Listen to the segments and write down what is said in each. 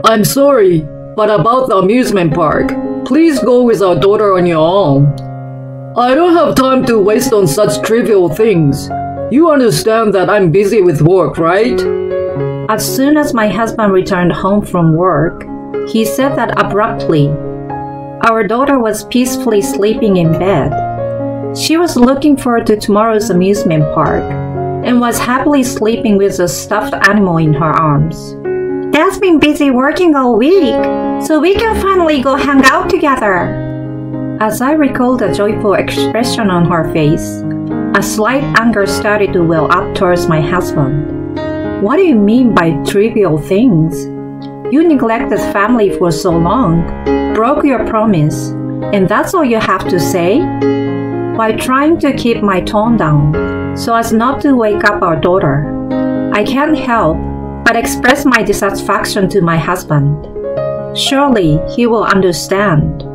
I'm sorry, but about the amusement park, please go with our daughter on your own. I don't have time to waste on such trivial things. You understand that I'm busy with work, right? As soon as my husband returned home from work, he said that abruptly. Our daughter was peacefully sleeping in bed. She was looking forward to tomorrow's amusement park and was happily sleeping with a stuffed animal in her arms. Dad's been busy working all week, so we can finally go hang out together. As I recalled the joyful expression on her face, a slight anger started to well up towards my husband. What do you mean by trivial things? You neglected family for so long, broke your promise, and that's all you have to say? While trying to keep my tone down, so as not to wake up our daughter, I can't help but express my dissatisfaction to my husband. Surely he will understand.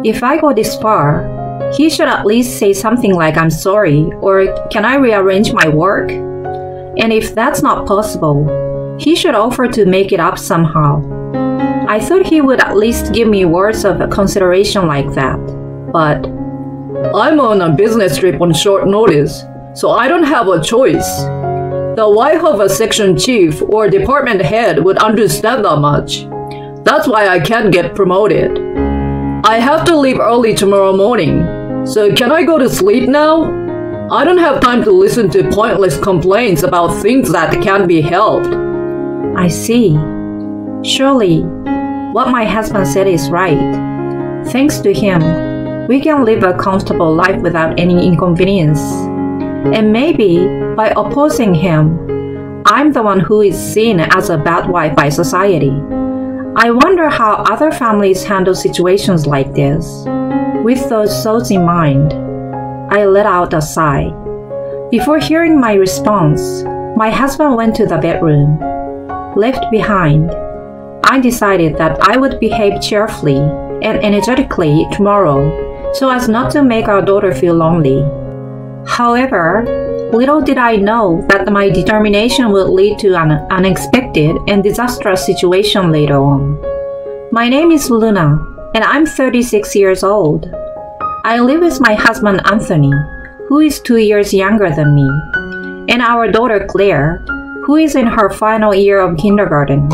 If I go this far, he should at least say something like I'm sorry or can I rearrange my work? And if that's not possible, he should offer to make it up somehow. I thought he would at least give me words of consideration like that, but I'm on a business trip on short notice, so I don't have a choice. The wife of a section chief or department head would understand that much. That's why I can't get promoted. I have to leave early tomorrow morning, so can I go to sleep now? I don't have time to listen to pointless complaints about things that can't be helped. I see. Surely, what my husband said is right. Thanks to him, we can live a comfortable life without any inconvenience. And maybe, by opposing him, I'm the one who is seen as a bad wife by society. I wonder how other families handle situations like this. With those thoughts in mind, I let out a sigh. Before hearing my response, my husband went to the bedroom. Left behind, I decided that I would behave cheerfully and energetically tomorrow so as not to make our daughter feel lonely. However, little did I know that my determination would lead to an unexpected and disastrous situation later on. My name is Luna, and I'm 36 years old. I live with my husband Anthony, who is 2 years younger than me, and our daughter Claire, who is in her final year of kindergarten.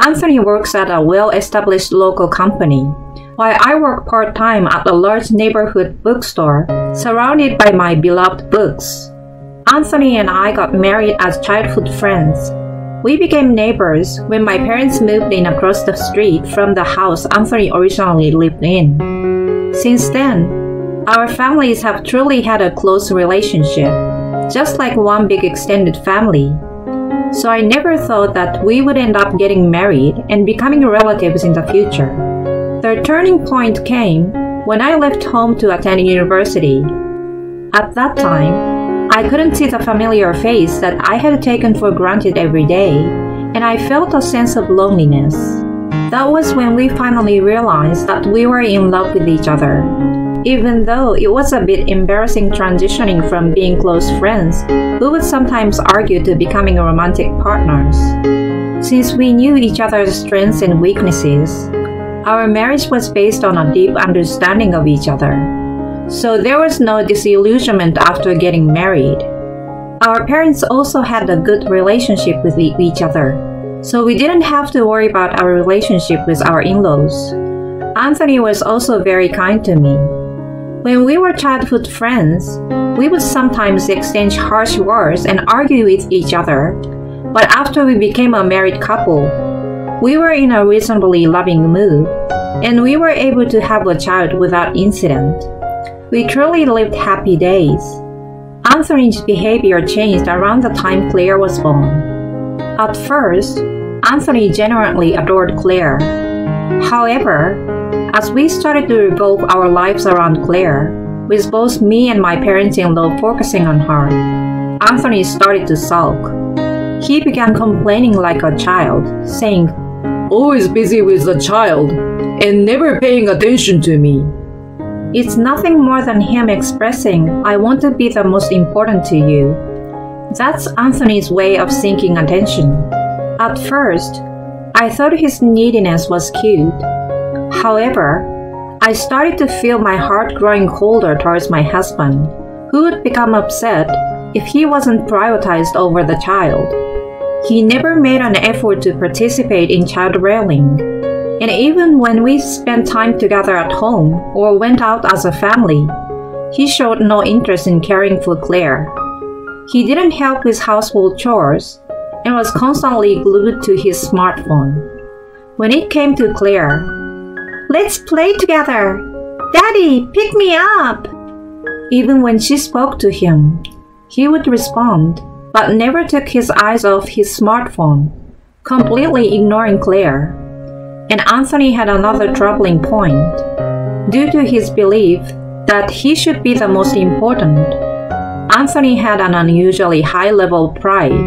Anthony works at a well-established local company, while I work part-time at a large neighborhood bookstore surrounded by my beloved books. Anthony and I got married as childhood friends. We became neighbors when my parents moved in across the street from the house Anthony originally lived in. Since then, our families have truly had a close relationship, just like one big extended family. So I never thought that we would end up getting married and becoming relatives in the future. The turning point came when I left home to attend university. At that time, I couldn't see the familiar face that I had taken for granted every day, and I felt a sense of loneliness. That was when we finally realized that we were in love with each other. Even though it was a bit embarrassing transitioning from being close friends who would sometimes argue to becoming romantic partners. Since we knew each other's strengths and weaknesses, our marriage was based on a deep understanding of each other. So there was no disillusionment after getting married. Our parents also had a good relationship with each other, so we didn't have to worry about our relationship with our in-laws. Anthony was also very kind to me. When we were childhood friends, we would sometimes exchange harsh words and argue with each other, but after we became a married couple, we were in a reasonably loving mood, and we were able to have a child without incident. We truly lived happy days. Anthony's behavior changed around the time Claire was born. At first, Anthony genuinely adored Claire. However, as we started to revolve our lives around Claire, with both me and my parents-in-law focusing on her, Anthony started to sulk. He began complaining like a child, saying, "Always busy with the child, and never paying attention to me." It's nothing more than him expressing, "I want to be the most important to you." That's Anthony's way of seeking attention. At first, I thought his neediness was cute. However, I started to feel my heart growing colder towards my husband, who would become upset if he wasn't prioritized over the child. He never made an effort to participate in child rearing, and even when we spent time together at home or went out as a family, he showed no interest in caring for Claire. He didn't help with household chores and was constantly glued to his smartphone. When it came to Claire, "Let's play together! Daddy, pick me up!" Even when she spoke to him, he would respond, but never took his eyes off his smartphone, completely ignoring Claire. And Anthony had another troubling point. Due to his belief that he should be the most important, Anthony had an unusually high level of pride.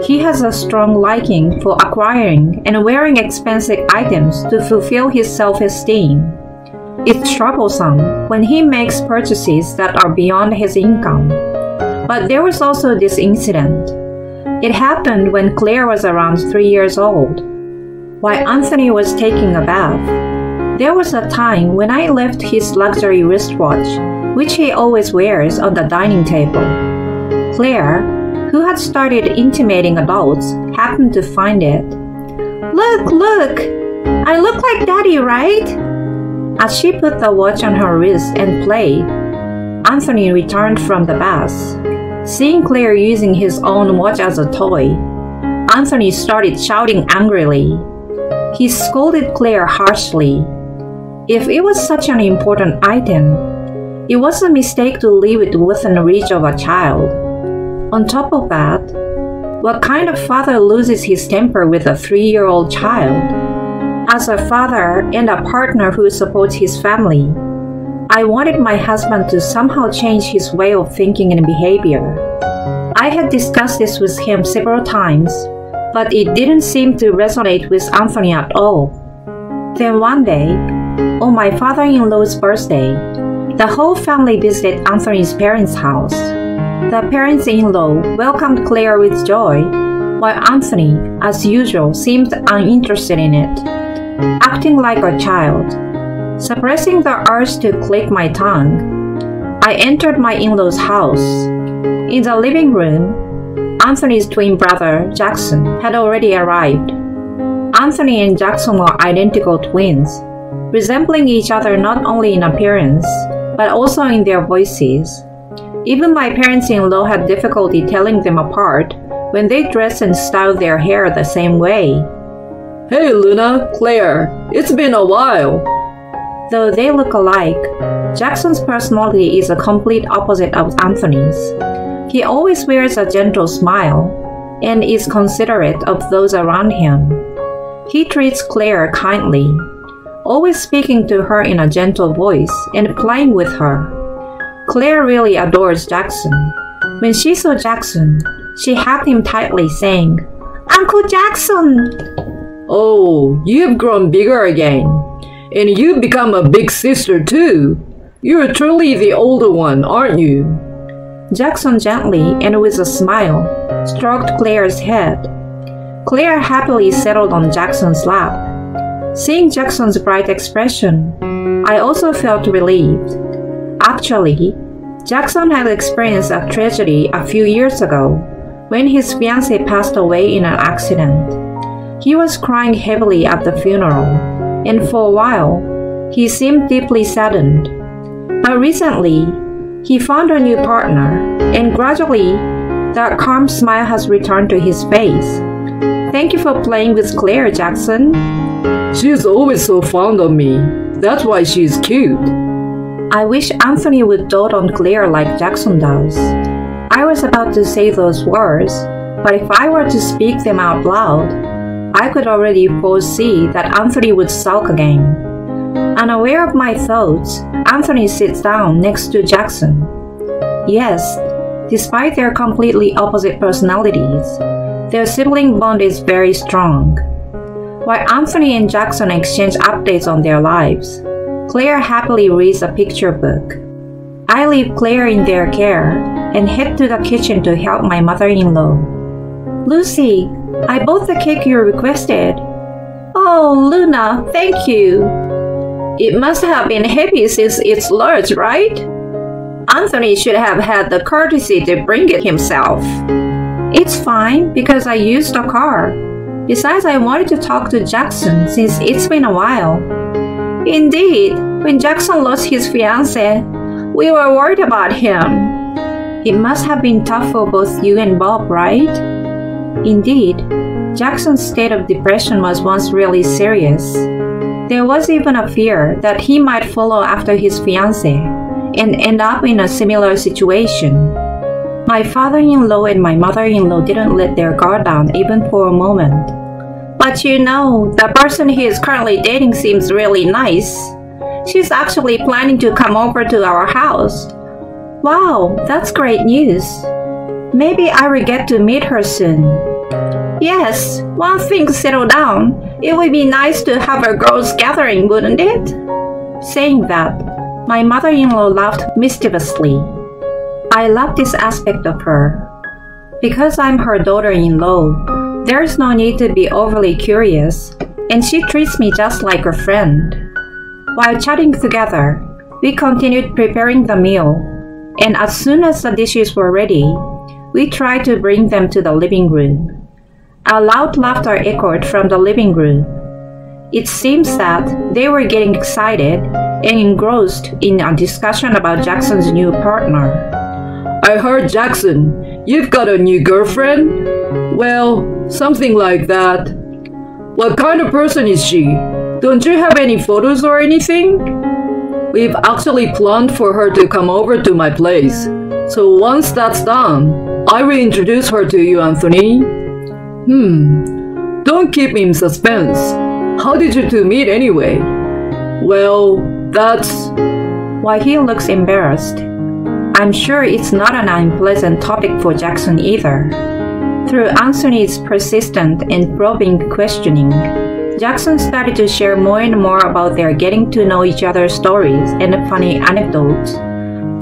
He has a strong liking for acquiring and wearing expensive items to fulfill his self-esteem. It's troublesome when he makes purchases that are beyond his income. But there was also this incident. It happened when Claire was around 3 years old. While Anthony was taking a bath, there was a time when I left his luxury wristwatch, which he always wears, on the dining table. Claire, who had started intimating adults, happened to find it. "Look, look! I look like Daddy, right?" As she put the watch on her wrist and played, Anthony returned from the bath. Seeing Claire using his own watch as a toy, Anthony started shouting angrily. He scolded Claire harshly. If it was such an important item, it was a mistake to leave it within reach of a child. On top of that, what kind of father loses his temper with a 3-year-old child? As a father and a partner who supports his family, I wanted my husband to somehow change his way of thinking and behavior. I had discussed this with him several times, but it didn't seem to resonate with Anthony at all. Then one day, on my father-in-law's birthday, the whole family visited Anthony's parents' house. The parents-in-law welcomed Claire with joy, while Anthony, as usual, seemed uninterested in it, acting like a child. Suppressing the urge to click my tongue, I entered my in-law's house. In the living room, Anthony's twin brother, Jackson, had already arrived. Anthony and Jackson were identical twins, resembling each other not only in appearance, but also in their voices. Even my parents-in-law had difficulty telling them apart when they dressed and styled their hair the same way. Hey Luna, Claire, it's been a while. Though they look alike, Jackson's personality is a complete opposite of Anthony's. He always wears a gentle smile and is considerate of those around him. He treats Claire kindly, always speaking to her in a gentle voice and playing with her. Claire really adores Jackson. When she saw Jackson, she hugged him tightly, saying, "Uncle Jackson!" Oh, you've grown bigger again. And you've become a big sister too. You're truly the older one, aren't you? Jackson gently and with a smile stroked Claire's head. Claire happily settled on Jackson's lap. Seeing Jackson's bright expression, I also felt relieved. Actually, Jackson had experienced a tragedy a few years ago when his fiancée passed away in an accident. He was crying heavily at the funeral, and for a while, he seemed deeply saddened. But recently, he found a new partner, and gradually, that calm smile has returned to his face. Thank you for playing with Claire, Jackson. She's always so fond of me. That's why she's cute. I wish Anthony would dote on Claire like Jackson does. I was about to say those words, but if I were to speak them out loud, I could already foresee that Anthony would sulk again. Unaware of my thoughts, Anthony sits down next to Jackson. Yes, despite their completely opposite personalities, their sibling bond is very strong. While Anthony and Jackson exchange updates on their lives, Claire happily reads a picture book. I leave Claire in their care and head to the kitchen to help my mother-in-law. Lucy, I bought the cake you requested. Oh, Luna, thank you. It must have been happy since it's large, right? Anthony should have had the courtesy to bring it himself. It's fine because I used the car. Besides, I wanted to talk to Jackson since it's been a while. Indeed, when Jackson lost his fiancée, we were worried about him. It must have been tough for both you and Bob, right? Indeed, Jackson's state of depression was once really serious. There was even a fear that he might follow after his fiancée and end up in a similar situation. My father-in-law and my mother-in-law didn't let their guard down even for a moment. But you know, the person he is currently dating seems really nice. She's actually planning to come over to our house. Wow, that's great news. Maybe I will get to meet her soon. Yes, once things settle down, it would be nice to have a girls' gathering, wouldn't it? Saying that, my mother-in-law laughed mischievously. I love this aspect of her. Because I'm her daughter-in-law, there's no need to be overly curious, and she treats me just like a friend. While chatting together, we continued preparing the meal, and as soon as the dishes were ready, we tried to bring them to the living room. A loud laughter echoed from the living room. It seems that they were getting excited and engrossed in a discussion about Jackson's new partner. I heard, Jackson, you've got a new girlfriend? Well, something like that. What kind of person is she? Don't you have any photos or anything? We've actually planned for her to come over to my place. So once that's done, I will introduce her to you, Anthony. Don't keep me in suspense. How did you two meet anyway? Well, that's... Why he looks embarrassed. I'm sure it's not an unpleasant topic for Jackson either. Through Anthony's persistent and probing questioning, Jackson started to share more and more about their getting to know each other's stories and funny anecdotes.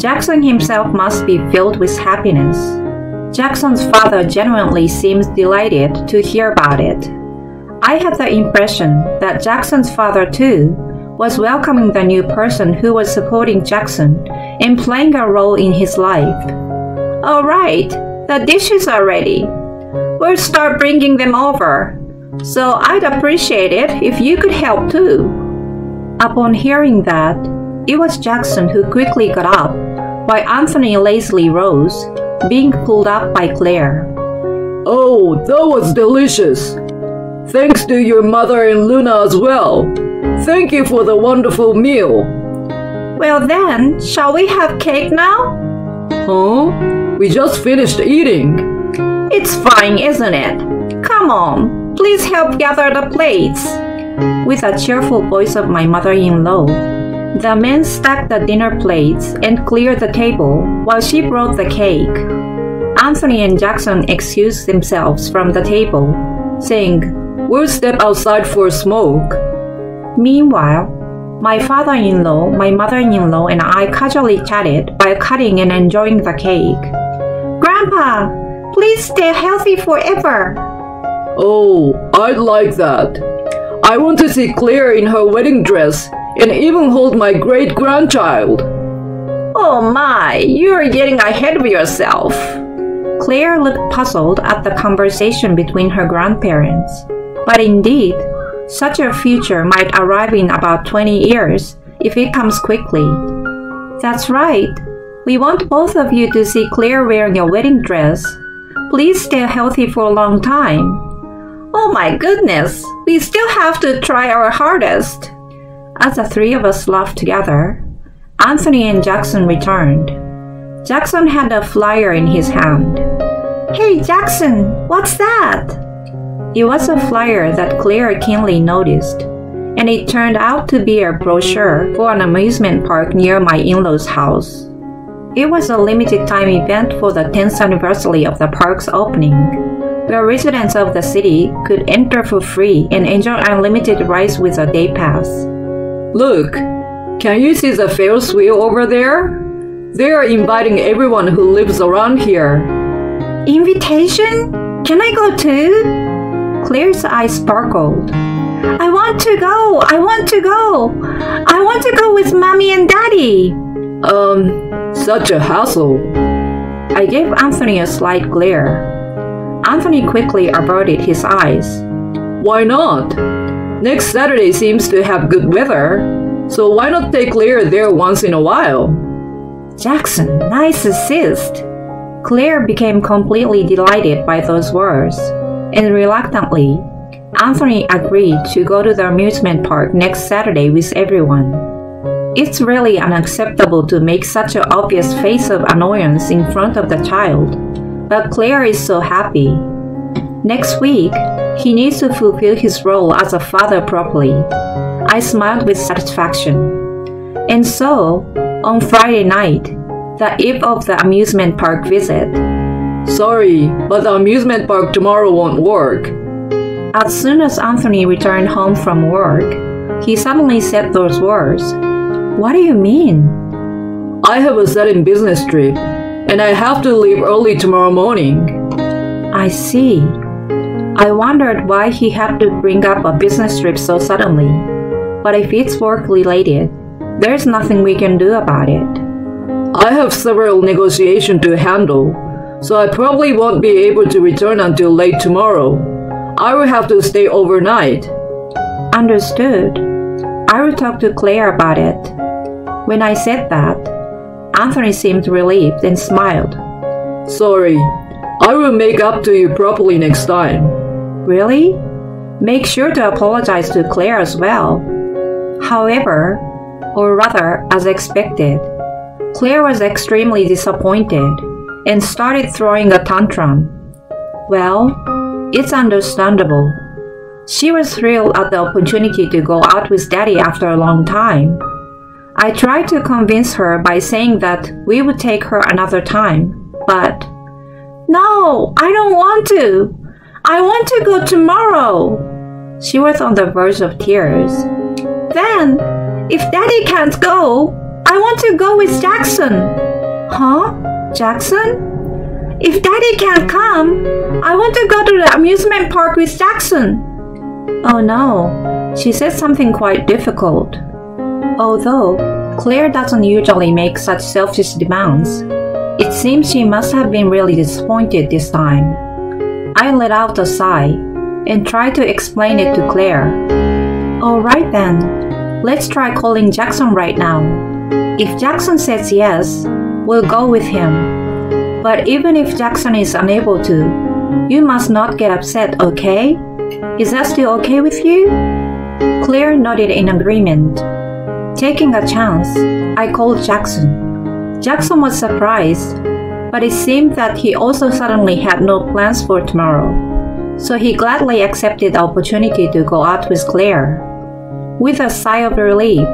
Jackson himself must be filled with happiness. Jackson's father genuinely seems delighted to hear about it. I had the impression that Jackson's father, too, was welcoming the new person who was supporting Jackson and playing a role in his life. All right, the dishes are ready. We'll start bringing them over. So I'd appreciate it if you could help too. Upon hearing that, it was Jackson who quickly got up, while Anthony lazily rose, being pulled up by Claire. Oh, that was delicious. Thanks to your mother and Luna as well. Thank you for the wonderful meal. Well then, shall we have cake now? Huh? We just finished eating. It's fine, isn't it? Come on. Please help gather the plates. With a cheerful voice of my mother-in-law, the men stacked the dinner plates and cleared the table while she brought the cake. Anthony and Jackson excused themselves from the table, saying, We'll step outside for a smoke. Meanwhile, my father-in-law, my mother-in-law, and I casually chatted while cutting and enjoying the cake. Grandpa, please stay healthy forever. Oh, I'd like that. I want to see Claire in her wedding dress and even hold my great-grandchild. Oh my, you're getting ahead of yourself. Claire looked puzzled at the conversation between her grandparents. But indeed, such a future might arrive in about 20 years if it comes quickly. That's right. We want both of you to see Claire wearing a wedding dress. Please stay healthy for a long time. Oh my goodness, we still have to try our hardest. As the three of us laughed together, Anthony and Jackson returned. Jackson had a flyer in his hand. Hey Jackson, what's that? It was a flyer that Claire keenly noticed, and it turned out to be a brochure for an amusement park near my in-laws' house. It was a limited-time event for the 10th anniversary of the park's opening, where residents of the city could enter for free and enjoy unlimited rides with a day pass. Look, can you see the Ferris wheel over there? They are inviting everyone who lives around here. Invitation? Can I go too? Claire's eyes sparkled. I want to go! I want to go! I want to go with Mommy and Daddy! Such a hassle. I gave Anthony a slight glare. Anthony quickly averted his eyes. Why not? Next Saturday seems to have good weather, so why not take Claire there once in a while? Jackson, nice assist. Claire became completely delighted by those words, and reluctantly, Anthony agreed to go to the amusement park next Saturday with everyone. It's really unacceptable to make such an obvious face of annoyance in front of the child, but Claire is so happy. Next week, he needs to fulfill his role as a father properly. I smiled with satisfaction. And so, on Friday night, the eve of the amusement park visit. Sorry, but the amusement park tomorrow won't work. As soon as Anthony returned home from work, he suddenly said those words. What do you mean? I have a sudden business trip, and I have to leave early tomorrow morning. I see. I wondered why he had to bring up a business trip so suddenly. But if it's work-related, there's nothing we can do about it. I have several negotiations to handle, so I probably won't be able to return until late tomorrow. I will have to stay overnight. Understood. I will talk to Claire about it. When I said that, Anthony seemed relieved and smiled. Sorry, I will make up to you properly next time. Really? Make sure to apologize to Claire as well. However, or rather, as expected, Claire was extremely disappointed and started throwing a tantrum. Well, it's understandable. She was thrilled at the opportunity to go out with Daddy after a long time. I tried to convince her by saying that we would take her another time, but no, I don't want to. I want to go tomorrow. She was on the verge of tears. Then, if Daddy can't go, I want to go with Jackson. Huh? Jackson? If Daddy can't come, I want to go to the amusement park with Jackson. Oh no, she said something quite difficult. Although Claire doesn't usually make such selfish demands, it seems she must have been really disappointed this time. I let out a sigh and tried to explain it to Claire. Alright then, let's try calling Jackson right now. If Jackson says yes, we'll go with him. But even if Jackson is unable to, you must not get upset, okay? Is that still okay with you? Claire nodded in agreement. Taking a chance, I called Jackson. Jackson was surprised, but it seemed that he also suddenly had no plans for tomorrow, so he gladly accepted the opportunity to go out with Claire. With a sigh of relief,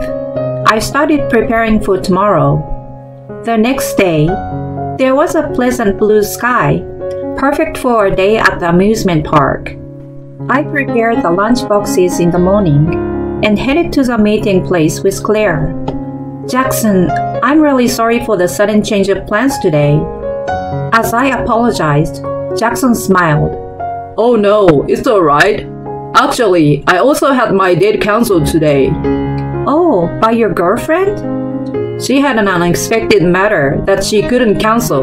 I started preparing for tomorrow. The next day, there was a pleasant blue sky, perfect for a day at the amusement park. I prepared the lunch boxes in the morning and headed to the meeting place with Claire. Jackson, I'm really sorry for the sudden change of plans today. As I apologized, Jackson smiled. Oh no, it's alright. Actually, I also had my date cancelled today. Oh, by your girlfriend? She had an unexpected matter that she couldn't cancel.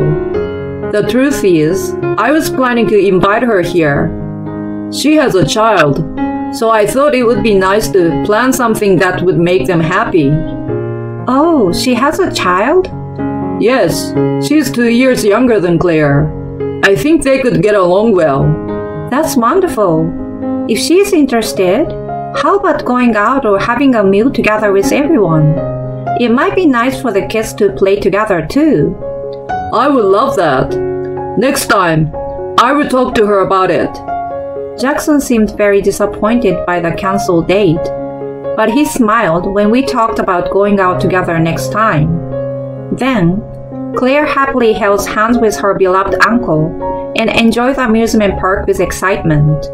The truth is, I was planning to invite her here. She has a child, so I thought it would be nice to plan something that would make them happy. Oh, she has a child? Yes, she's 2 years younger than Claire. I think they could get along well. That's wonderful. If she's interested, how about going out or having a meal together with everyone? It might be nice for the kids to play together too. I would love that. Next time, I will talk to her about it. Jackson seemed very disappointed by the canceled date, but he smiled when we talked about going out together next time. Then, Claire happily held hands with her beloved uncle and enjoyed the amusement park with excitement.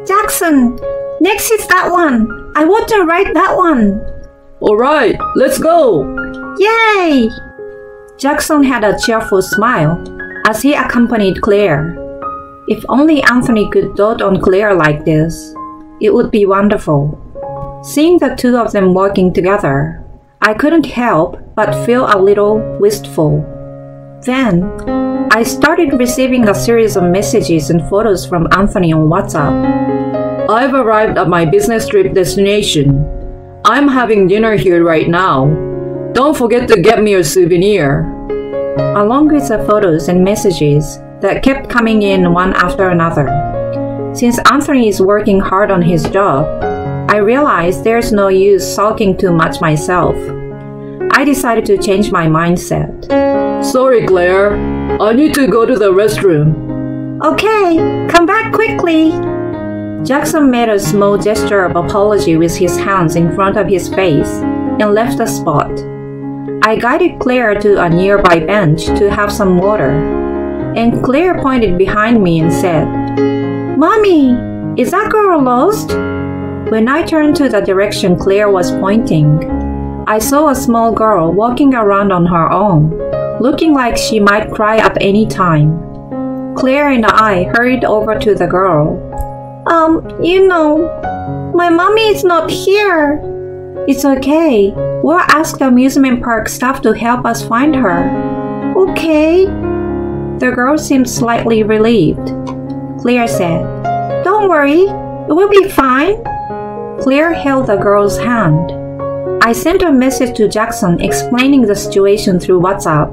Jackson, next is that one. I want to ride that one. Alright, let's go. Yay! Jackson had a cheerful smile as he accompanied Claire. If only Anthony could dote on Claire like this, it would be wonderful. Seeing the two of them working together, I couldn't help but feel a little wistful. Then, I started receiving a series of messages and photos from Anthony on WhatsApp. I've arrived at my business trip destination. I'm having dinner here right now. Don't forget to get me a souvenir. Along with the photos and messages that kept coming in one after another. Since Anthony is working hard on his job, I realized there's no use sulking too much myself. I decided to change my mindset. Sorry, Claire. I need to go to the restroom. Okay, come back quickly. Jackson made a small gesture of apology with his hands in front of his face and left the spot. I guided Claire to a nearby bench to have some water, and Claire pointed behind me and said, "Mommy, is that girl lost?" When I turned to the direction Claire was pointing, I saw a small girl walking around on her own, looking like she might cry at any time. Claire and I hurried over to the girl. My mommy is not here." "It's okay. We'll ask the amusement park staff to help us find her." "Okay." The girl seemed slightly relieved. Claire said, "Don't worry, it will be fine." Claire held the girl's hand. I sent a message to Jackson explaining the situation through WhatsApp,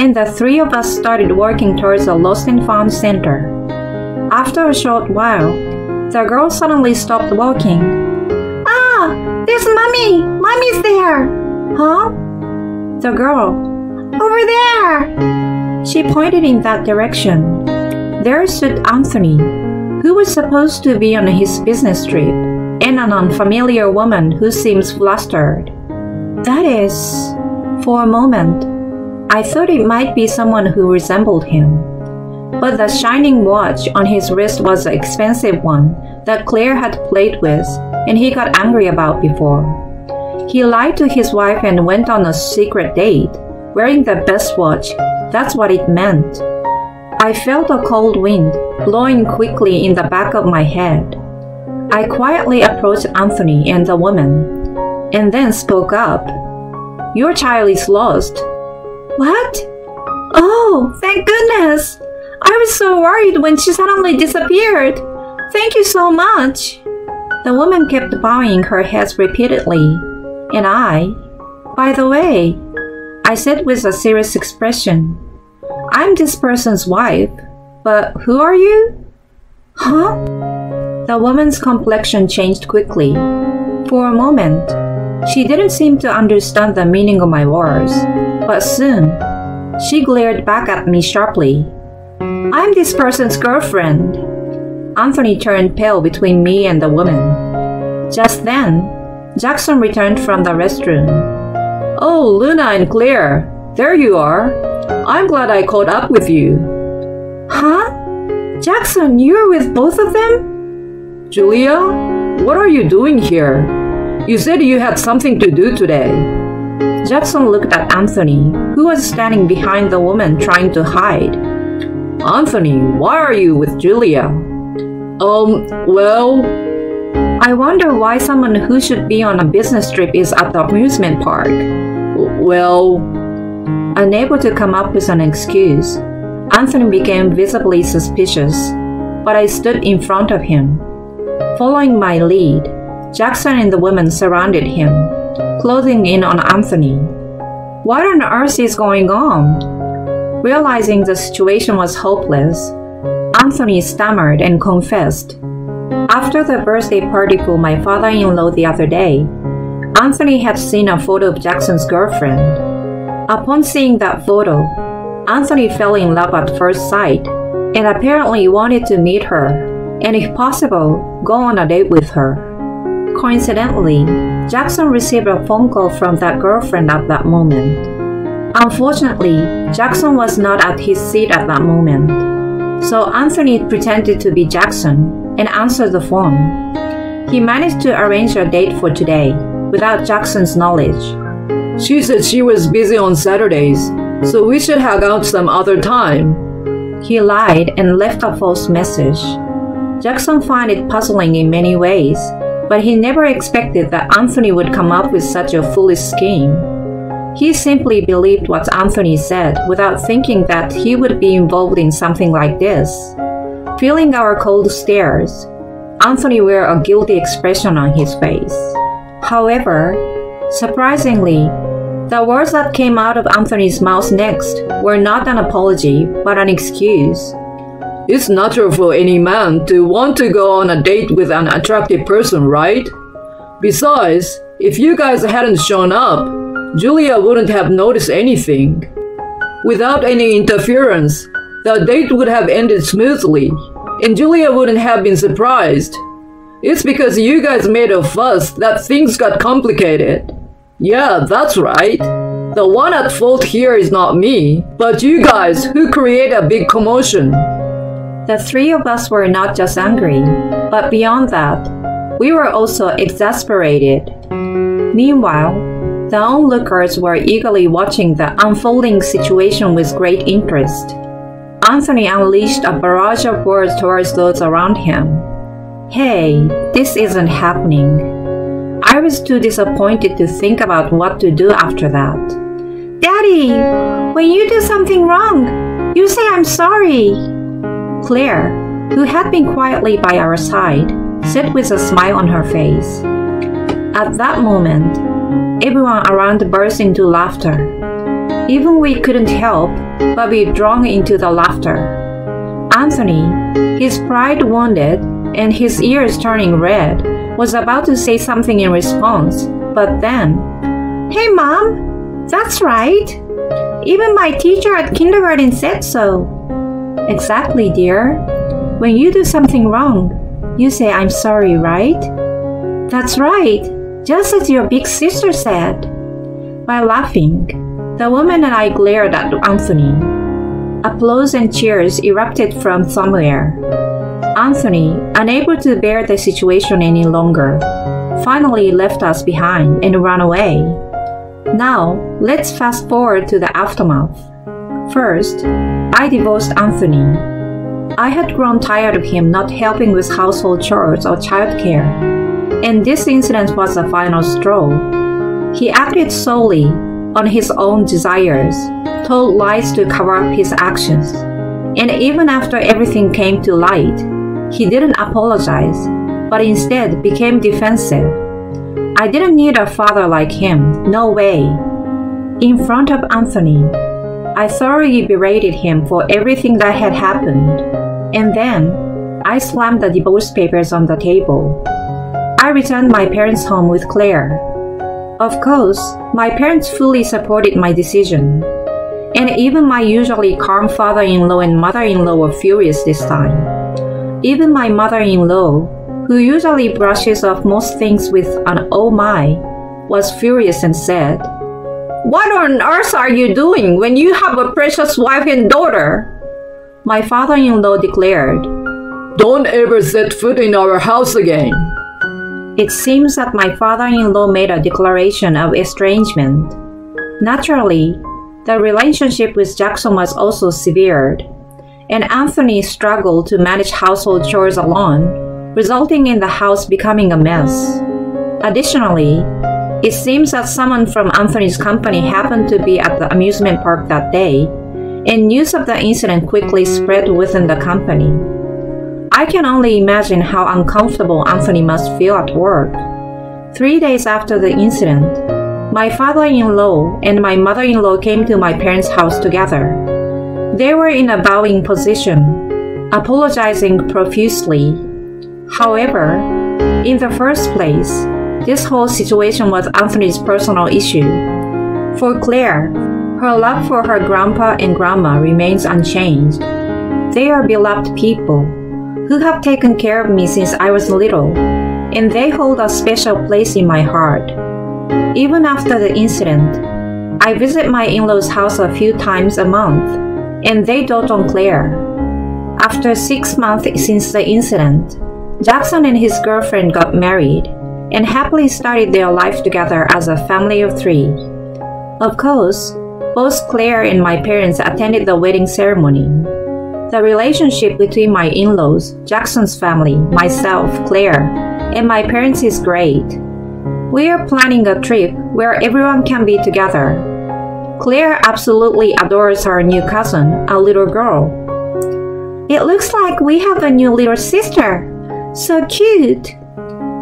and the three of us started working towards a lost and found center. After a short while, the girl suddenly stopped walking. "Ah, there's Mommy! Mommy's there!" "Huh?" The girl, "Over there!" She pointed in that direction. There stood Anthony, who was supposed to be on his business trip, and an unfamiliar woman who seems flustered. That is, for a moment, I thought it might be someone who resembled him. But the shining watch on his wrist was an expensive one that Claire had played with and he got angry about before. He lied to his wife and went on a secret date, wearing the best watch. That's what it meant. I felt a cold wind blowing quickly in the back of my head. I quietly approached Anthony and the woman, and then spoke up. "Your child is lost." "What? Oh, thank goodness! I was so worried when she suddenly disappeared. Thank you so much." The woman kept bowing her head repeatedly, and "By the way," I said with a serious expression, "I'm this person's wife, but who are you?" "Huh?" The woman's complexion changed quickly. For a moment, she didn't seem to understand the meaning of my words, but soon, she glared back at me sharply. "I'm this person's girlfriend." Anthony turned pale between me and the woman. Just then, Jackson returned from the restroom. "Oh, Luna and Claire, there you are. I'm glad I caught up with you." "Huh? Jackson, you're with both of them?" "Julia, what are you doing here? You said you had something to do today." Jackson looked at Anthony, who was standing behind the woman trying to hide. "Anthony, why are you with Julia?" Well... "I wonder why someone who should be on a business trip is at the amusement park." Well... Unable to come up with an excuse, Anthony became visibly suspicious, but I stood in front of him. Following my lead, Jackson and the woman surrounded him, closing in on Anthony. What on earth is going on? Realizing the situation was hopeless, Anthony stammered and confessed. After the birthday party for my father-in-law the other day, Anthony had seen a photo of Jackson's girlfriend. Upon seeing that photo, Anthony fell in love at first sight and apparently wanted to meet her, and if possible, go on a date with her. Coincidentally, Jackson received a phone call from that girlfriend at that moment. Unfortunately, Jackson was not at his seat at that moment, so Anthony pretended to be Jackson and answered the phone. He managed to arrange a date for today without Jackson's knowledge. She said she was busy on Saturdays, so we should hang out some other time. He lied and left a false message. Jackson found it puzzling in many ways, but he never expected that Anthony would come up with such a foolish scheme. He simply believed what Anthony said without thinking that he would be involved in something like this. Feeling our cold stares, Anthony wore a guilty expression on his face. However, surprisingly, the words that came out of Anthony's mouth next were not an apology, but an excuse. It's natural for any man to want to go on a date with an attractive person, right? Besides, if you guys hadn't shown up, Julia wouldn't have noticed anything. Without any interference, the date would have ended smoothly, and Julia wouldn't have been surprised. It's because you guys made a fuss that things got complicated. Yeah, that's right. The one at fault here is not me, but you guys who create a big commotion. The three of us were not just angry, but beyond that, we were also exasperated. Meanwhile, the onlookers were eagerly watching the unfolding situation with great interest. Anthony unleashed a barrage of words towards those around him. Hey, this isn't happening. I was too disappointed to think about what to do after that. Daddy, when you do something wrong, you say I'm sorry. Claire, who had been quietly by our side, said with a smile on her face. At that moment, everyone around burst into laughter. Even we couldn't help but be drawn into the laughter. Anthony, his pride wounded and his ears turning red, was about to say something in response, but then, Hey Mom, that's right. Even my teacher at kindergarten said so. Exactly, dear. When you do something wrong, you say I'm sorry, right? That's right, just as your big sister said. By laughing, the woman and I glared at Anthony. Applause and cheers erupted from somewhere. Anthony, unable to bear the situation any longer, finally left us behind and ran away. Now, let's fast forward to the aftermath. First, I divorced Anthony. I had grown tired of him not helping with household chores or childcare, and this incident was the final straw. He acted solely on his own desires, told lies to cover up his actions, and even after everything came to light, he didn't apologize, but instead became defensive. I didn't need a father like him, no way. In front of Anthony, I thoroughly berated him for everything that had happened, and then I slammed the divorce papers on the table. I returned my parents' home with Claire. Of course, my parents fully supported my decision, and even my usually calm father-in-law and mother-in-law were furious this time. Even my mother-in-law, who usually brushes off most things with an "oh my," was furious and said, "What on earth are you doing when you have a precious wife and daughter?" My father-in-law declared, "Don't ever set foot in our house again." It seems that my father-in-law made a declaration of estrangement. Naturally, the relationship with Jackson was also severed, and Anthony struggled to manage household chores alone, resulting in the house becoming a mess. Additionally, it seems that someone from Anthony's company happened to be at the amusement park that day, and news of the incident quickly spread within the company. I can only imagine how uncomfortable Anthony must feel at work. 3 days after the incident, my father-in-law and my mother-in-law came to my parents' house together. They were in a bowing position, apologizing profusely. However, in the first place, this whole situation was Anthony's personal issue. For Claire, her love for her grandpa and grandma remains unchanged. They are beloved people who have taken care of me since I was little, and they hold a special place in my heart. Even after the incident, I visit my in-laws' house a few times a month, and they dote on Claire. After 6 months since the incident, Jackson and his girlfriend got married and happily started their life together as a family of 3. Of course, both Claire and my parents attended the wedding ceremony. The relationship between my in-laws, Jackson's family, myself, Claire, and my parents is great. We are planning a trip where everyone can be together. Claire absolutely adores our new cousin, a little girl. It looks like we have a new little sister. So cute!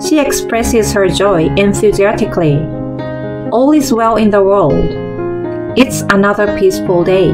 She expresses her joy enthusiastically. All is well in the world. It's another peaceful day.